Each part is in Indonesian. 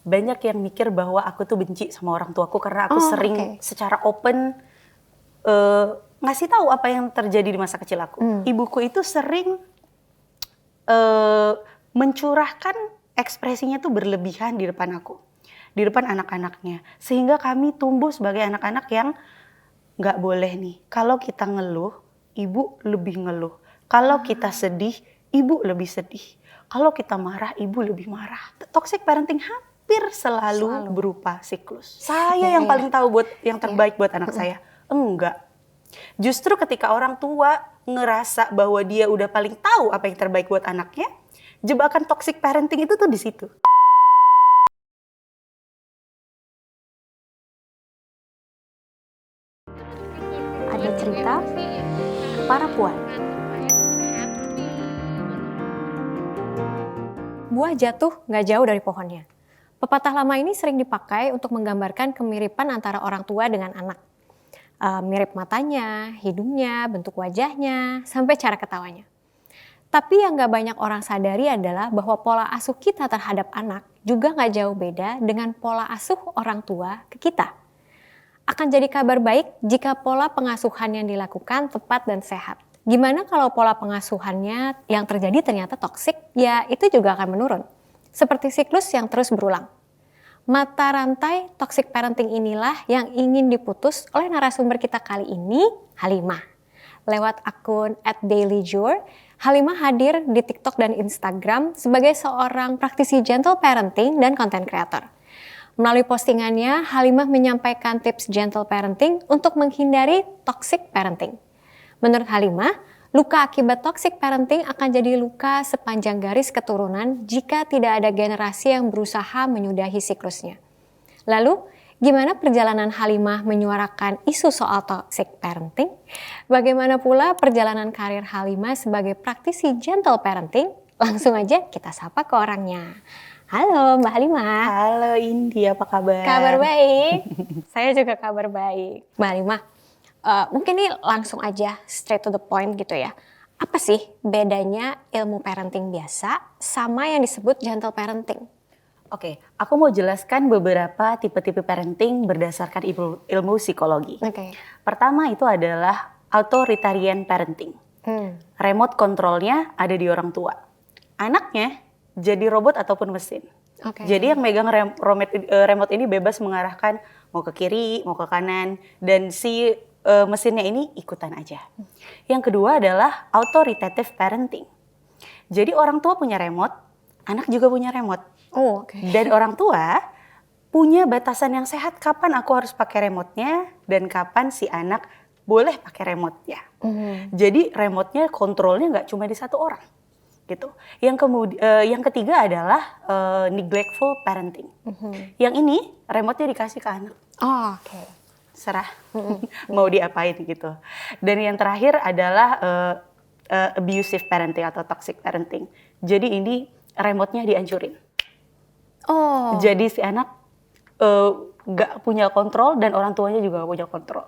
banyak yang mikir bahwa aku tuh benci sama orang tuaku karena aku sering secara open ngasih tahu apa yang terjadi di masa kecil aku. Ibuku itu sering mencurahkan ekspresinya tuh berlebihan di depan aku, di depan anak-anaknya, sehingga kami tumbuh sebagai anak-anak yang nggak boleh nih. Kalau kita ngeluh, ibu lebih ngeluh. Kalau kita sedih, ibu lebih sedih. Kalau kita marah, ibu lebih marah. Toxic parenting hampir selalu berupa siklus. Saya yang paling tahu buat yang terbaik buat anak saya. Enggak. Justru ketika orang tua ngerasa bahwa dia udah paling tahu apa yang terbaik buat anaknya, jebakan toxic parenting itu tuh di situ. Ada cerita para puan. Buah jatuh nggak jauh dari pohonnya. Pepatah lama ini sering dipakai untuk menggambarkan kemiripan antara orang tua dengan anak. Mirip matanya, hidungnya, bentuk wajahnya, sampai cara ketawanya. Tapi yang nggak banyak orang sadari adalah bahwa pola asuh kita terhadap anak juga nggak jauh beda dengan pola asuh orang tua ke kita. Akan jadi kabar baik jika pola pengasuhan yang dilakukan tepat dan sehat. Gimana kalau pola pengasuhannya yang terjadi ternyata toksik, ya itu juga akan menurun. Seperti siklus yang terus berulang. Mata rantai toxic parenting inilah yang ingin diputus oleh narasumber kita kali ini, Halimah. Lewat akun @dailyjur, Halimah hadir di TikTok dan Instagram sebagai seorang praktisi gentle parenting dan content creator. Melalui postingannya, Halimah menyampaikan tips gentle parenting untuk menghindari toxic parenting. Menurut Halimah, luka akibat toxic parenting akan jadi luka sepanjang garis keturunan jika tidak ada generasi yang berusaha menyudahi siklusnya. Lalu, gimana perjalanan Halimah menyuarakan isu soal toxic parenting? Bagaimana pula perjalanan karir Halimah sebagai praktisi gentle parenting? Langsung aja kita sapa ke orangnya. Halo Mbak Halimah. Halo Indi, apa kabar? Kabar baik. Saya juga kabar baik. Mbak Halimah, mungkin nih langsung aja straight to the point gitu ya. Apa sih bedanya ilmu parenting biasa sama yang disebut gentle parenting? Oke, aku mau jelaskan beberapa tipe-tipe parenting berdasarkan ilmu psikologi. Pertama itu adalah authoritarian parenting. Remote controlnya ada di orang tua. Anaknya jadi robot ataupun mesin. Jadi yang megang remote ini bebas mengarahkan mau ke kiri, mau ke kanan, dan si mesinnya ini ikutan aja. Yang kedua adalah authoritative parenting. Jadi orang tua punya remote, anak juga punya remote. Dan orang tua punya batasan yang sehat kapan aku harus pakai remote-nya dan kapan si anak boleh pakai remote-nya. Jadi remote-nya kontrolnya nggak cuma di satu orang, gitu. Yang ketiga adalah neglectful parenting. Yang ini remote-nya dikasih ke anak. Serah mau diapain gitu. Dan yang terakhir adalah abusive parenting atau toxic parenting. Jadi ini remote-nya dihancurin. Jadi si anak gak punya kontrol dan orang tuanya juga gak punya kontrol.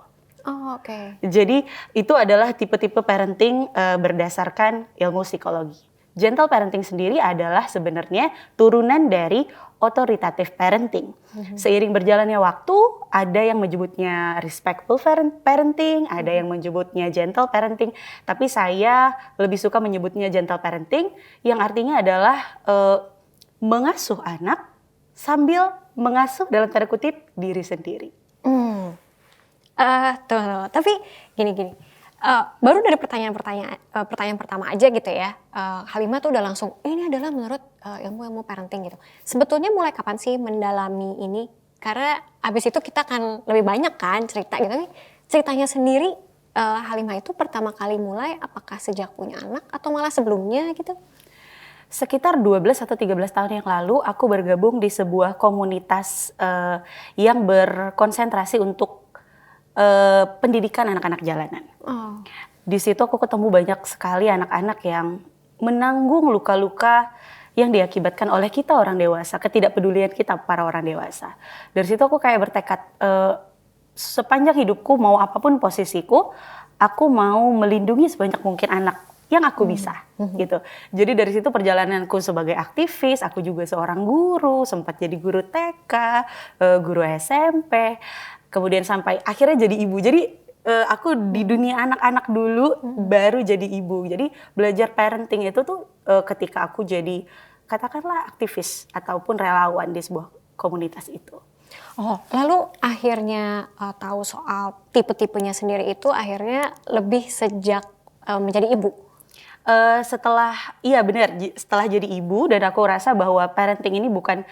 Jadi itu adalah tipe-tipe parenting berdasarkan ilmu psikologi. Gentle parenting sendiri adalah sebenarnya turunan dari authoritative parenting. Seiring berjalannya waktu, ada yang menyebutnya respectful parenting, ada yang menyebutnya gentle parenting. Tapi saya lebih suka menyebutnya gentle parenting, yang artinya adalah mengasuh anak sambil mengasuh dalam tanda kutip diri sendiri. Tapi gini. Baru dari pertanyaan pertama aja gitu ya, Halimah tuh udah langsung ini adalah menurut ilmu parenting gitu. Sebetulnya mulai kapan sih mendalami ini? Karena abis itu kita akan lebih banyak kan cerita gitu. Tapi ceritanya sendiri Halimah itu pertama kali mulai apakah sejak punya anak atau malah sebelumnya gitu? Sekitar 12 atau 13 tahun yang lalu aku bergabung di sebuah komunitas yang berkonsentrasi untuk pendidikan anak-anak jalanan. Di situ aku ketemu banyak sekali anak-anak yang menanggung luka-luka yang diakibatkan oleh kita orang dewasa, ketidakpedulian kita para orang dewasa. Dari situ aku kayak bertekad sepanjang hidupku mau apapun posisiku, aku mau melindungi sebanyak mungkin anak yang aku bisa gitu. Jadi dari situ perjalananku sebagai aktivis, aku juga seorang guru, sempat jadi guru TK, guru SMP, kemudian sampai akhirnya jadi ibu. Jadi aku di dunia anak-anak dulu baru jadi ibu. Jadi belajar parenting itu tuh ketika aku jadi katakanlah aktivis ataupun relawan di sebuah komunitas itu. Oh, lalu akhirnya tahu soal tipe-tipenya sendiri itu akhirnya lebih sejak menjadi ibu? Setelah jadi ibu dan aku rasa bahwa parenting ini bukan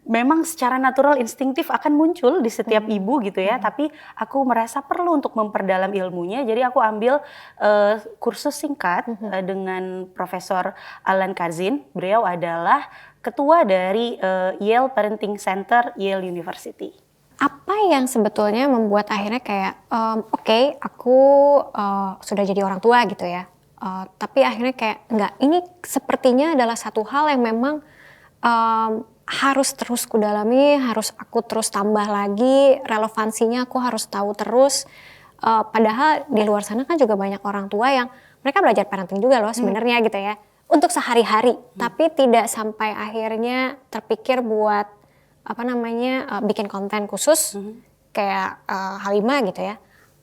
memang secara natural instingtif akan muncul di setiap ibu gitu ya, tapi aku merasa perlu untuk memperdalam ilmunya. Jadi aku ambil kursus singkat dengan Profesor Alan Kazin. Beliau adalah ketua dari Yale Parenting Center Yale University. Apa yang sebetulnya membuat akhirnya kayak oke, aku sudah jadi orang tua gitu ya, tapi akhirnya kayak enggak, ini sepertinya adalah satu hal yang memang harus terus kudalami, harus aku terus tambah lagi, relevansinya aku harus tahu terus. Padahal di luar sana kan juga banyak orang tua yang mereka belajar parenting juga loh sebenarnya gitu ya, untuk sehari-hari, tapi tidak sampai akhirnya terpikir buat bikin konten khusus kayak Halimah gitu ya.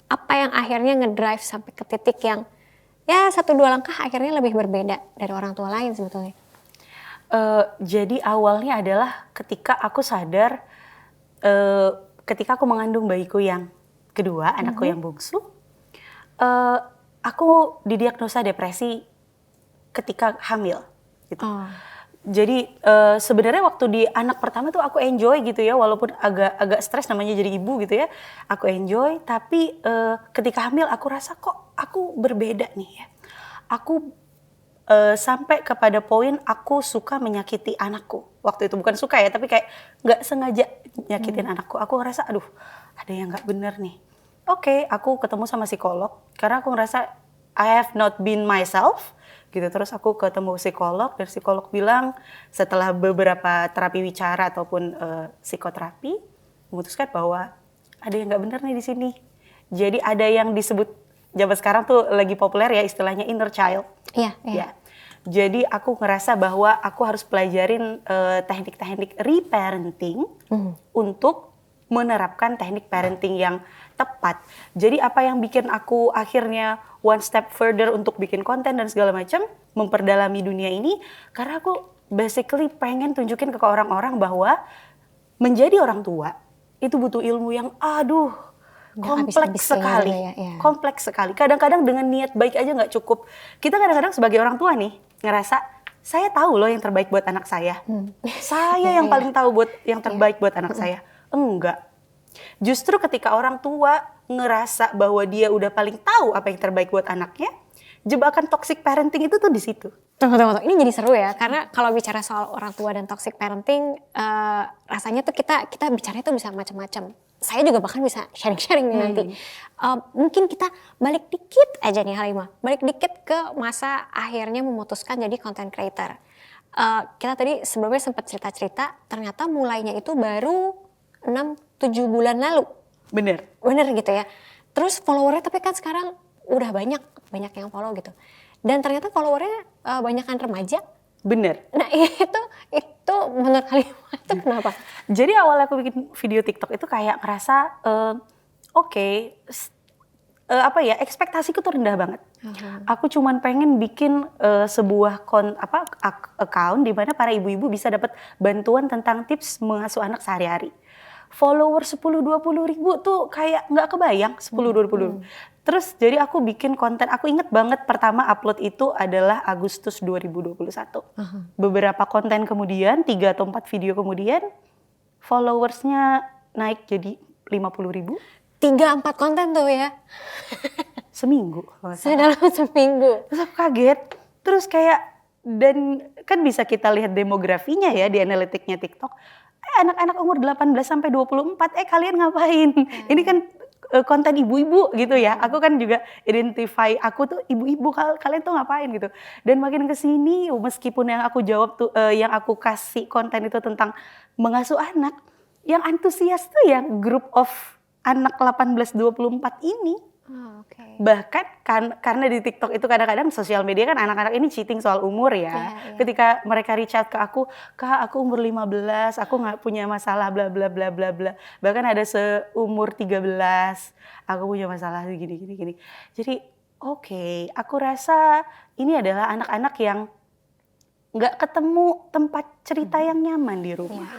Apa yang akhirnya ngedrive sampai ke titik yang ya 1-2 langkah akhirnya lebih berbeda dari orang tua lain sebetulnya? Jadi awalnya adalah ketika aku sadar, ketika aku mengandung bayiku yang kedua, anakku yang bungsu, aku didiagnosa depresi ketika hamil gitu. Jadi sebenarnya waktu di anak pertama tuh aku enjoy gitu ya, walaupun agak stres namanya jadi ibu gitu ya, aku enjoy. Tapi ketika hamil aku rasa kok aku berbeda nih ya. Aku sampai kepada poin aku suka menyakiti anakku. Waktu itu bukan suka ya, tapi kayak nggak sengaja nyakitin anakku. Aku ngerasa aduh ada yang nggak bener nih. Oke, aku ketemu sama psikolog karena aku ngerasa I have not been myself. Gitu. Terus aku ketemu psikolog dan psikolog bilang setelah beberapa terapi wicara ataupun psikoterapi memutuskan bahwa ada yang nggak benar nih di sini. Jadi ada yang disebut zaman sekarang tuh lagi populer ya istilahnya inner child. Iya. Ya. Jadi aku ngerasa bahwa aku harus pelajarin teknik-teknik reparenting untuk menerapkan teknik parenting yang tepat. Jadi apa yang bikin aku akhirnya one step further untuk bikin konten dan segala macam, memperdalami dunia ini, karena aku basically pengen tunjukin ke orang-orang bahwa menjadi orang tua itu butuh ilmu yang kompleks sekali. Kompleks sekali. Kadang-kadang dengan niat baik aja nggak cukup. Kita kadang-kadang sebagai orang tua nih ngerasa saya tahu loh yang terbaik buat anak saya. Saya yang paling tahu buat yang terbaik buat anak saya. Enggak. Justru ketika orang tua ngerasa bahwa dia udah paling tahu apa yang terbaik buat anaknya, jebakan toxic parenting itu tuh di situ. Tunggu. Ini jadi seru ya, karena kalau bicara soal orang tua dan toxic parenting, rasanya tuh kita bicaranya tuh bisa macam-macam. Saya juga bahkan bisa sharing-sharing nih nanti. Mungkin kita balik dikit aja nih Halimah, balik dikit ke masa akhirnya memutuskan jadi content creator. Kita tadi sebelumnya sempat cerita-cerita, ternyata mulainya itu baru 6-7 bulan lalu. Bener gitu ya. Terus followernya tapi kan sekarang udah banyak yang follow gitu. Dan ternyata followernya banyakan remaja. Bener. Nah itu menurut Halimah itu kenapa? Jadi awalnya aku bikin video TikTok itu kayak ngerasa ekspektasiku tuh rendah banget. Aku cuman pengen bikin sebuah account di mana para ibu-ibu bisa dapat bantuan tentang tips mengasuh anak sehari-hari. Follower 10-20 ribu tuh kayak nggak kebayang 10-20 ribu. Terus jadi aku bikin konten, aku inget banget pertama upload itu adalah Agustus 2021. Beberapa konten kemudian, 3 atau 4 video kemudian, followersnya naik jadi 50 ribu. 3-4 konten tuh ya? Seminggu. Dalam seminggu. Terus aku kaget, terus kayak, dan kan bisa kita lihat demografinya ya di analitiknya TikTok. Anak-anak umur 18-24, kalian ngapain? Ini kan konten ibu-ibu gitu ya. Aku kan juga identify aku tuh ibu-ibu, kalian tuh ngapain gitu. Dan makin kesini meskipun yang aku jawab tuh yang aku kasih konten itu tentang mengasuh anak, yang antusias tuh yang group of anak 18-24 ini. Bahkan karena di TikTok itu kadang-kadang sosial media kan anak-anak ini cheating soal umur ya. Ketika mereka reach out ke aku, Kak aku umur 15, aku nggak punya masalah bla bla bla bla bla. Bahkan ada seumur 13, aku punya masalah gini. Jadi oke, aku rasa ini adalah anak-anak yang nggak ketemu tempat cerita yang nyaman di rumah.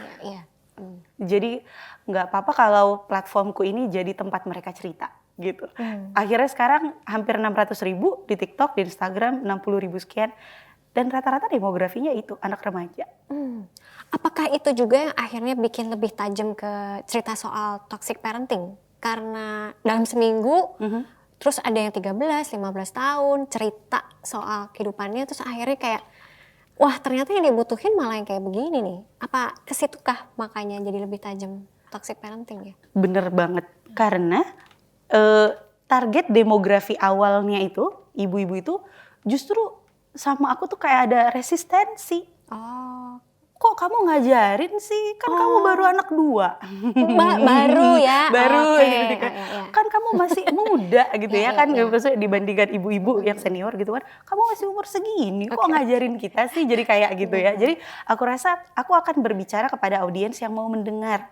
Jadi nggak apa-apa kalau platformku ini jadi tempat mereka cerita gitu. Akhirnya sekarang hampir 600.000 di TikTok, di Instagram 60.000 sekian. Dan rata-rata demografinya itu anak remaja. Apakah itu juga yang akhirnya bikin lebih tajam ke cerita soal toxic parenting? Karena dalam seminggu terus ada yang 13, 15 tahun cerita soal kehidupannya, terus akhirnya kayak wah ternyata yang dibutuhin malah yang kayak begini nih. Apa kesitukah makanya jadi lebih tajam toxic parenting ya? Bener banget, karena target demografi awalnya itu, ibu-ibu itu justru sama aku tuh kayak ada resistensi. Kok kamu ngajarin sih? Kan kamu baru anak 2. Baru ya? Baru gitu kan. Kan kamu masih muda gitu ya kan. Maksudnya dibandingkan ibu-ibu yang senior gitu kan. Kamu masih umur segini, kok ngajarin kita sih? Jadi kayak gitu ya. Jadi aku rasa aku akan berbicara kepada audiens yang mau mendengar.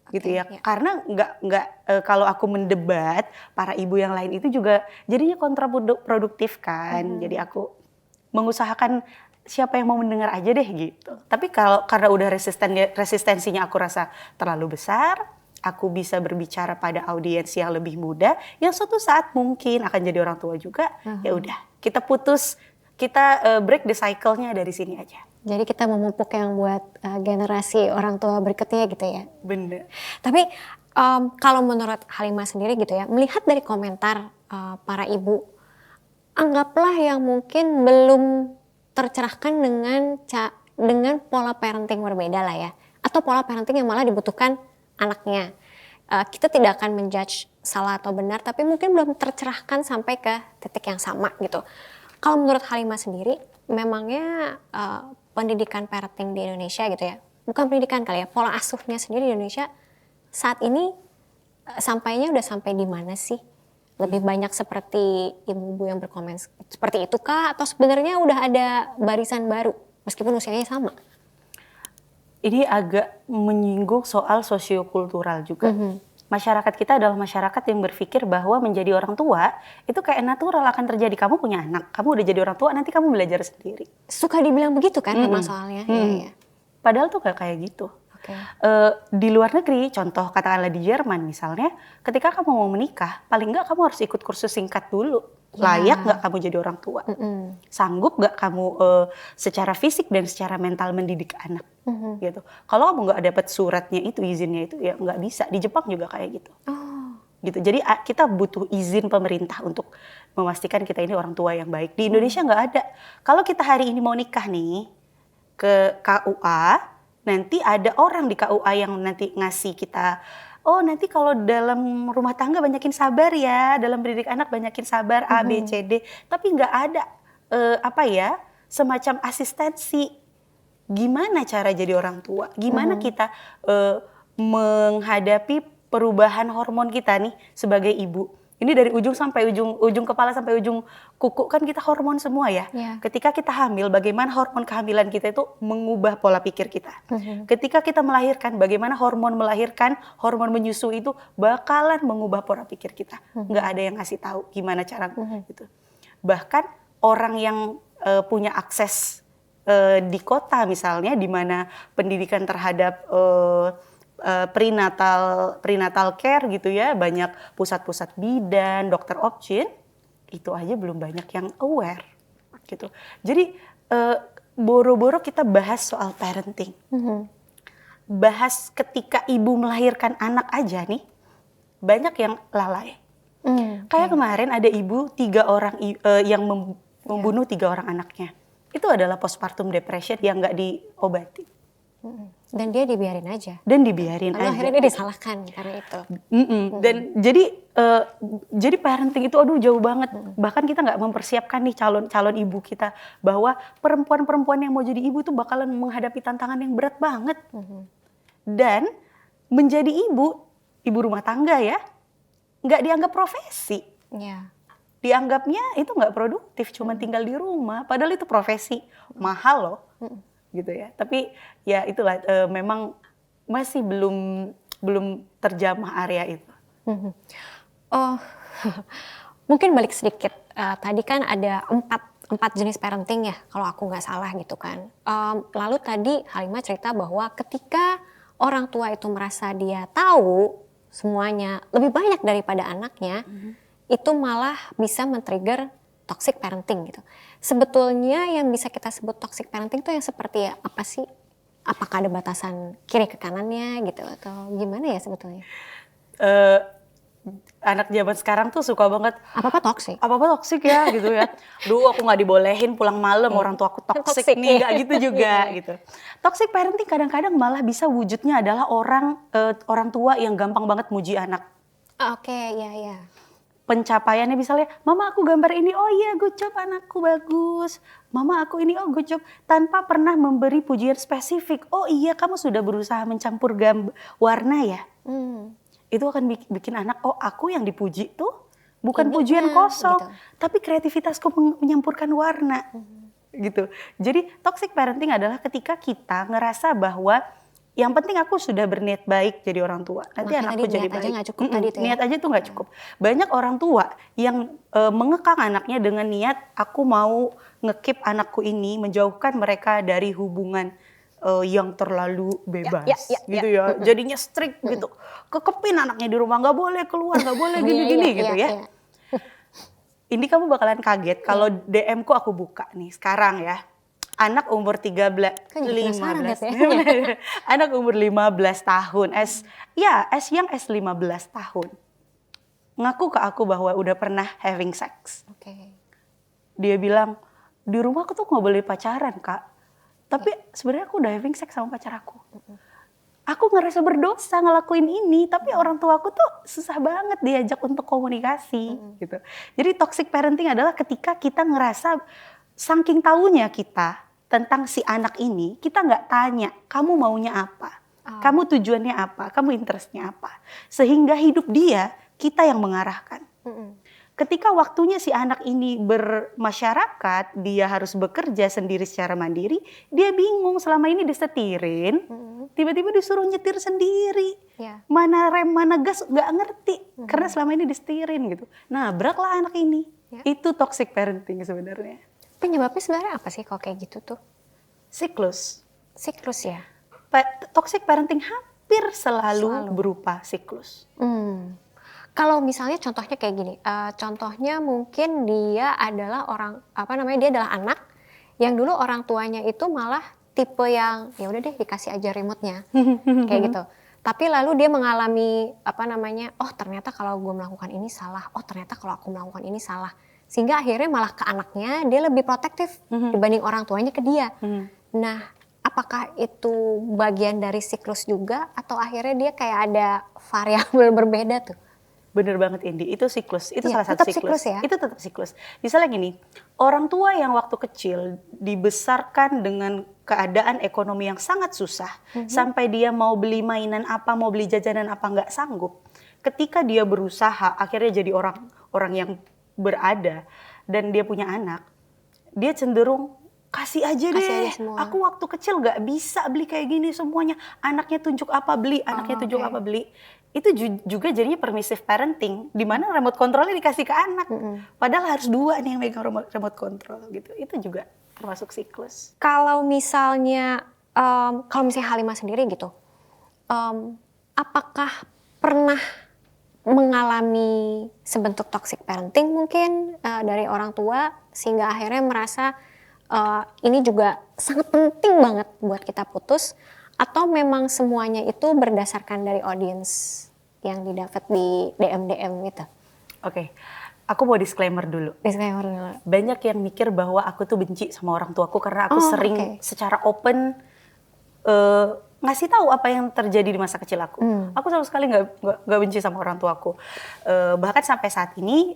Gitu ya, karena nggak kalau aku mendebat para ibu yang lain itu juga jadinya kontraproduktif kan. Jadi aku mengusahakan siapa yang mau mendengar aja deh gitu. Tapi karena udah resistensinya aku rasa terlalu besar, aku bisa berbicara pada audiens yang lebih muda yang suatu saat mungkin akan jadi orang tua juga. Ya udah, kita break the cycle-nya dari sini aja. Jadi kita memupuk yang buat generasi orang tua berikutnya gitu ya. Bener. Tapi kalau menurut Halimah sendiri gitu ya, melihat dari komentar para ibu, anggaplah yang mungkin belum tercerahkan dengan pola parenting berbeda lah ya. Atau pola parenting yang malah dibutuhkan anaknya. Kita tidak akan menjudge salah atau benar, tapi mungkin belum tercerahkan sampai ke titik yang sama gitu. Kalau menurut Halimah sendiri, memangnya pendidikan parenting di Indonesia gitu ya, bukan pendidikan kali ya, pola asuhnya sendiri di Indonesia saat ini udah sampai di mana sih? Lebih banyak seperti ibu-ibu yang berkomen seperti itu kah? Atau sebenarnya udah ada barisan baru meskipun usianya sama? Ini agak menyinggung soal sosiokultural juga. Masyarakat kita adalah masyarakat yang berpikir bahwa menjadi orang tua itu kayak natural akan terjadi. Kamu punya anak, kamu udah jadi orang tua, nanti kamu belajar sendiri. Suka dibilang begitu kan memang soalnya. Iya. Padahal tuh gak kayak gitu. Di luar negeri, contoh katakanlah di Jerman misalnya, ketika kamu mau menikah, paling nggak kamu harus ikut kursus singkat dulu. Layak nggak kamu jadi orang tua? Sanggup nggak kamu secara fisik dan secara mental mendidik anak? Gitu. Kalau kamu nggak dapat suratnya itu, izinnya itu, ya nggak bisa. Di Jepang juga kayak gitu. Gitu. Jadi kita butuh izin pemerintah untuk memastikan kita ini orang tua yang baik. Di Indonesia nggak ada. Kalau kita hari ini mau nikah nih ke KUA, nanti ada orang di KUA yang nanti ngasih kita, oh nanti kalau dalam rumah tangga banyakin sabar ya, dalam mendidik anak banyakin sabar A, B, C, D. Tapi nggak ada semacam asistensi. Gimana cara jadi orang tua? Gimana kita menghadapi perubahan hormon kita nih sebagai ibu? Ini dari ujung sampai ujung kepala sampai ujung kuku kan kita hormon semua ya. Ketika kita hamil, bagaimana hormon kehamilan kita itu mengubah pola pikir kita. Ketika kita melahirkan, bagaimana hormon melahirkan, hormon menyusui itu bakalan mengubah pola pikir kita. Nggak ada yang ngasih tahu gimana cara gitu. Bahkan orang yang punya akses di kota misalnya, di mana pendidikan terhadap prenatal care gitu ya, banyak pusat-pusat bidan, dokter obgyn, itu aja belum banyak yang aware gitu. Jadi boro-boro kita bahas soal parenting, bahas ketika ibu melahirkan anak aja nih, banyak yang lalai. Kayak kemarin ada ibu 3 orang yang membunuh 3 orang anaknya. Itu adalah postpartum depression yang nggak diobati. Dan dia dibiarin aja. Dan dibiarin aja. Akhirnya dia disalahkan karena itu. Dan jadi parenting itu aduh jauh banget. Bahkan kita nggak mempersiapkan nih calon ibu kita bahwa perempuan-perempuan yang mau jadi ibu itu bakalan menghadapi tantangan yang berat banget. Dan menjadi ibu rumah tangga ya, nggak dianggap profesi. Iya. Dianggapnya itu nggak produktif, cuma tinggal di rumah. Padahal itu profesi mahal loh, gitu ya. Tapi ya itulah memang masih belum terjamah area itu. Oh, mungkin balik sedikit. Tadi kan ada empat jenis parenting ya, kalau aku nggak salah gitu kan. Lalu tadi Halimah cerita bahwa ketika orang tua itu merasa dia tahu semuanya lebih banyak daripada anaknya, itu malah bisa men-trigger toxic parenting gitu. Sebetulnya yang bisa kita sebut toxic parenting itu yang seperti apa sih? Apakah ada batasan kiri ke kanannya gitu atau gimana ya sebetulnya? Anak zaman sekarang tuh suka banget Apa-apa toxic. Apa-apa toxic ya gitu ya. Duh aku nggak dibolehin pulang malam, orang tua aku toxic nih, nggak gitu juga gitu. Toxic parenting kadang-kadang malah bisa wujudnya adalah orang tua yang gampang banget muji anak. Oke, ya. Pencapaiannya misalnya, mama aku gambar ini, oh iya good job anakku bagus. Mama aku ini, oh good job. Tanpa pernah memberi pujian spesifik. Oh iya kamu sudah berusaha mencampur warna ya. Itu akan bikin anak, oh aku yang dipuji tuh bukan pujian kosong. Gitu. Tapi kreativitasku menyampurkan warna. Gitu. Jadi toxic parenting adalah ketika kita ngerasa bahwa yang penting aku sudah berniat baik jadi orang tua. Nanti anakku jadi baik. Niat aja nggak cukup tadi tuh ya? Niat aja tuh nggak cukup. Banyak orang tua yang mengekang anaknya dengan niat aku mau ngekip anakku ini, menjauhkan mereka dari hubungan yang terlalu bebas gitu ya. Jadinya strict gitu. Kekepin anaknya di rumah, nggak boleh keluar, nggak boleh gini-gini gitu ya. Ini kamu bakalan kaget kalau DM-ku aku buka nih sekarang ya. Anak umur 15 anak umur 15 tahun, young as 15 tahun. Ngaku ke aku bahwa udah pernah having sex. Dia bilang, di rumah aku tuh nggak boleh pacaran kak. Tapi sebenarnya aku udah having sex sama pacar aku. Aku ngerasa berdosa ngelakuin ini, tapi orang tua aku tuh susah banget diajak untuk komunikasi gitu. Jadi toxic parenting adalah ketika kita ngerasa saking taunya kita tentang si anak ini, kita nggak tanya, kamu maunya apa? Kamu tujuannya apa? Kamu interestnya apa? Sehingga hidup dia, kita yang mengarahkan. Ketika waktunya si anak ini bermasyarakat, dia harus bekerja sendiri secara mandiri, dia bingung selama ini disetirin, tiba-tiba disuruh nyetir sendiri. Mana rem, mana gas, nggak ngerti. Karena selama ini disetirin gitu. Nabraklah anak ini. Itu toxic parenting sebenarnya. Penyebabnya sebenarnya apa sih kalau kayak gitu tuh? Siklus ya? Toxic parenting hampir selalu berupa siklus. Kalau misalnya contohnya kayak gini, contohnya mungkin dia adalah dia adalah anak yang dulu orang tuanya itu malah tipe yang ya udah deh dikasih aja remote-nya kayak gitu. Tapi lalu dia mengalami oh ternyata kalau gue melakukan ini salah, oh ternyata kalau aku melakukan ini salah. Sehingga akhirnya malah ke anaknya dia lebih protektif dibanding orang tuanya ke dia. Nah, apakah itu bagian dari siklus juga atau akhirnya dia kayak ada variabel berbeda tuh? Bener banget Indi, itu siklus, itu salah satu siklus. Ya? Itu tetap siklus. Misalnya gini, orang tua yang waktu kecil dibesarkan dengan keadaan ekonomi yang sangat susah, sampai dia mau beli mainan apa, mau beli jajanan apa nggak sanggup. Ketika dia berusaha, akhirnya jadi orang yang berada dan dia punya anak, dia cenderung kasih aja deh. Aku waktu kecil nggak bisa beli kayak gini semuanya. Anaknya tunjuk apa beli, anaknya tunjuk apa beli. Itu juga jadinya permissive parenting, di mana remote controlnya dikasih ke anak. Padahal harus dua nih yang megang remote control gitu. Itu juga termasuk siklus. Kalau misalnya Halimah sendiri gitu, apakah pernah mengalami sebentuk toxic parenting mungkin dari orang tua sehingga akhirnya merasa ini juga sangat penting banget buat kita putus, atau memang semuanya itu berdasarkan dari audience yang didapat di DM itu? Oke. Aku mau disclaimer dulu. Banyak yang mikir bahwa aku tuh benci sama orang tuaku karena aku sering secara open ngasih tahu apa yang terjadi di masa kecil aku. Aku sama sekali nggak benci sama orang tuaku. Bahkan sampai saat ini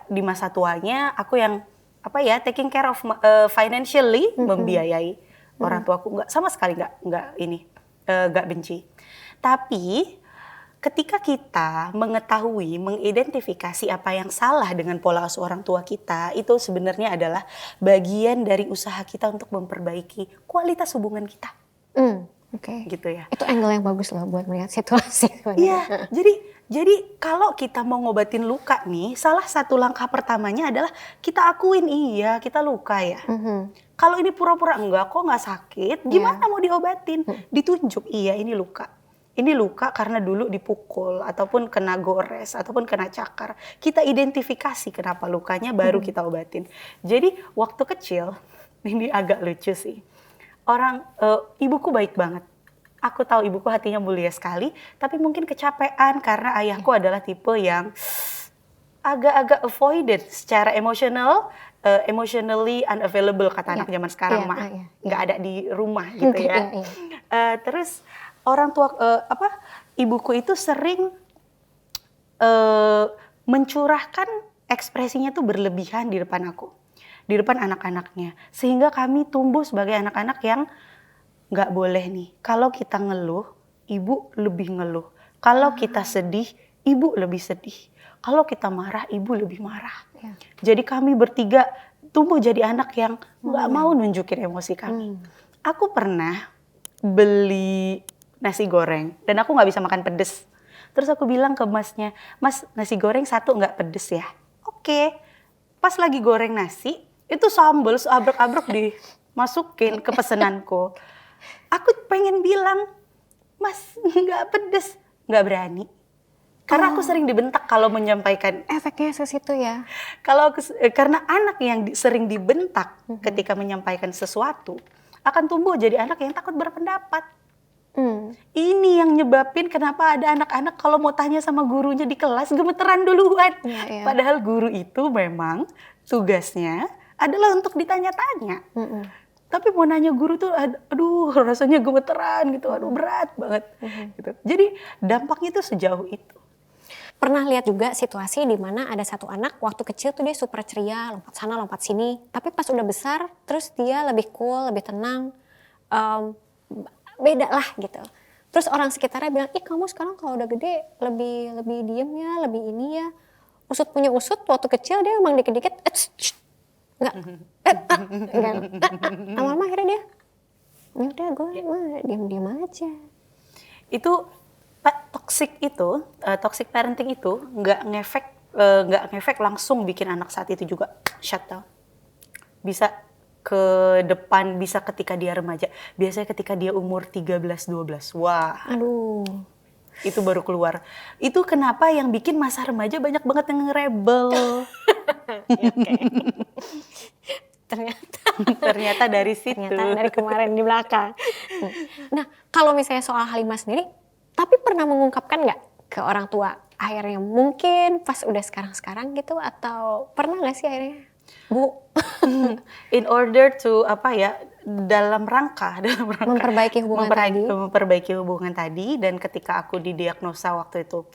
di masa tuanya aku yang taking care of financially, membiayai orang tuaku, sama sekali nggak benci. Tapi ketika kita mengetahui, mengidentifikasi apa yang salah dengan pola asuh orang tua kita, itu sebenarnya adalah bagian dari usaha kita untuk memperbaiki kualitas hubungan kita. Oke. Gitu ya. Itu angle yang bagus loh buat melihat situasi. Iya, jadi kalau kita mau ngobatin luka nih, salah satu langkah pertamanya adalah kita akuin iya kita luka ya. Kalau ini pura-pura enggak kok nggak sakit, gimana mau diobatin? Ditunjuk iya ini luka. Ini luka karena dulu dipukul, ataupun kena gores, ataupun kena cakar. Kita identifikasi kenapa lukanya, baru kita obatin. Jadi waktu kecil, ini agak lucu sih. Ibuku baik banget. Aku tahu ibuku hatinya mulia sekali, tapi mungkin kecapean karena ayahku adalah tipe yang agak-agak avoided secara emosional, emotionally unavailable kata anak zaman sekarang mah, nggak ada di rumah gitu ya. Terus orang tua ibuku itu sering mencurahkan ekspresinya tuh berlebihan di depan aku, di depan anak-anaknya, sehingga kami tumbuh sebagai anak-anak yang nggak boleh nih. Kalau kita ngeluh, ibu lebih ngeluh. Kalau kita sedih, ibu lebih sedih. Kalau kita marah, ibu lebih marah. Jadi kami bertiga tumbuh jadi anak yang nggak mau nunjukin emosi kami. Aku pernah beli nasi goreng dan aku nggak bisa makan pedes. Terus aku bilang ke masnya, Mas nasi goreng satu nggak pedes ya? Oke. Pas lagi goreng nasi, itu sambal seabrek-abrek dimasukin ke pesenanku. Aku pengen bilang, Mas nggak pedes, nggak berani. Karena aku sering dibentak kalau menyampaikan. Efeknya ke situ ya. Karena anak yang sering dibentak ketika menyampaikan sesuatu akan tumbuh jadi anak yang takut berpendapat. Ini yang nyebabin kenapa ada anak-anak kalau mau tanya sama gurunya di kelas gemeteran duluan. Padahal guru itu memang tugasnya adalah untuk ditanya-tanya. Tapi mau nanya guru tuh, aduh rasanya gemeteran gitu, aduh berat banget. Gitu. Jadi dampaknya tuh sejauh itu. Pernah lihat juga situasi di mana ada satu anak waktu kecil tuh dia super ceria, lompat sana lompat sini. Tapi pas udah besar, terus dia lebih cool, lebih tenang, beda lah gitu. Terus orang sekitarnya bilang, ih kamu sekarang kalau udah gede lebih diem ya, lebih ini ya. Usut punya usut, waktu kecil dia emang dikit-dikit, lama-lama akhirnya dia, ya udah gue diem-diem aja. Itu toxic parenting itu nggak ngefek langsung bikin anak saat itu juga shut down. Bisa ke depan, bisa ketika dia remaja. Biasanya ketika dia umur 13-12. Wah. Aduh. Itu baru keluar. Itu kenapa yang bikin masa remaja banyak banget yang rebel. Ternyata dari situ. Ternyata dari kemarin di belakang. Nah, kalau misalnya soal Halimah sendiri, tapi pernah mengungkapkan nggak ke orang tua akhirnya mungkin pas udah sekarang gitu, atau pernah nggak sih akhirnya Bu in order to dalam rangka memperbaiki hubungan tadi, dan ketika aku didiagnosa waktu itu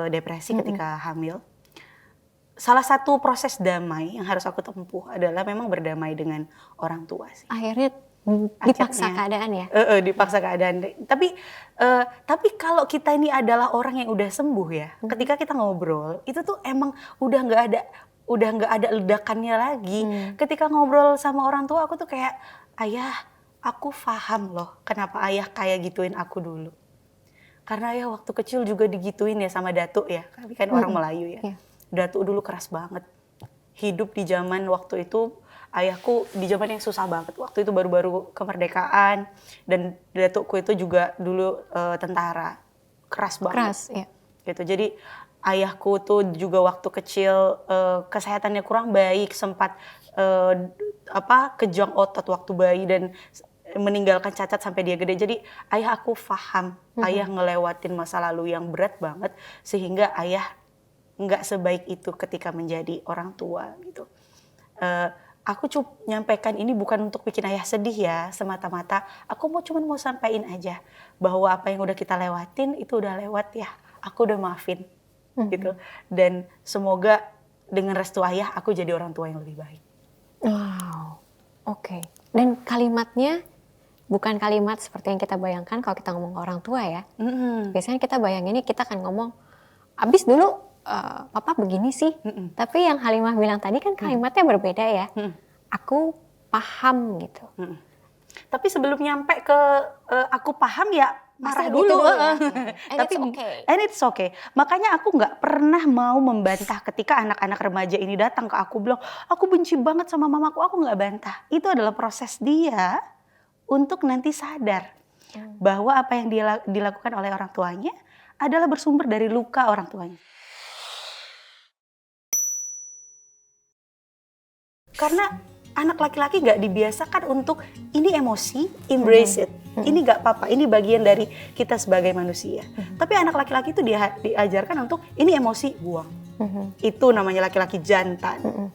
depresi ketika hamil, salah satu proses damai yang harus aku tempuh adalah memang berdamai dengan orang tua sih. Akhirnya dipaksa keadaan ya? Dipaksa keadaan. Tapi kalau kita ini adalah orang yang udah sembuh ya, ketika kita ngobrol, itu tuh emang udah nggak ada ledakannya lagi. Ketika ngobrol sama orang tua, aku tuh kayak, ayah, aku paham loh kenapa ayah kayak gituin aku dulu. Karena ayah waktu kecil juga digituin ya sama datuk ya, kami kan orang Melayu ya. Datuk dulu keras banget. Hidup di zaman waktu itu, ayahku di zaman yang susah banget. Waktu itu baru-baru kemerdekaan, dan datukku itu juga dulu tentara. Keras banget. Keras, ya. Gitu. Jadi ayahku tuh juga waktu kecil kesehatannya kurang baik, sempat kejang otot waktu bayi dan meninggalkan cacat sampai dia gede. Jadi ayah aku paham, ayah ngelewatin masa lalu yang berat banget sehingga ayah nggak sebaik itu ketika menjadi orang tua gitu. Aku cuma nyampaikan ini bukan untuk bikin ayah sedih ya, semata-mata aku cuma mau sampaikan aja bahwa apa yang udah kita lewatin itu udah lewat ya, aku udah maafin gitu. Dan semoga dengan restu ayah aku jadi orang tua yang lebih baik. Wow, oke. Dan kalimatnya bukan kalimat seperti yang kita bayangkan kalau kita ngomong ke orang tua ya. Biasanya kita bayanginnya kita akan ngomong, abis dulu papa begini sih. Tapi yang Halimah bilang tadi kan kalimatnya berbeda ya. Aku paham gitu. Tapi sebelum nyampe ke aku paham ya marah Pasti dulu. gitu ya. Tapi it's okay. Makanya aku nggak pernah mau membantah ketika anak-anak remaja ini datang ke aku bilang, aku benci banget sama mamaku, aku nggak bantah. Itu adalah proses dia untuk nanti sadar bahwa apa yang dilakukan oleh orang tuanya adalah bersumber dari luka orang tuanya. Karena anak laki-laki nggak dibiasakan untuk ini emosi, embrace it. Ini nggak apa-apa, ini bagian dari kita sebagai manusia. Tapi anak laki-laki itu diajarkan untuk ini emosi, buang. Itu namanya laki-laki jantan.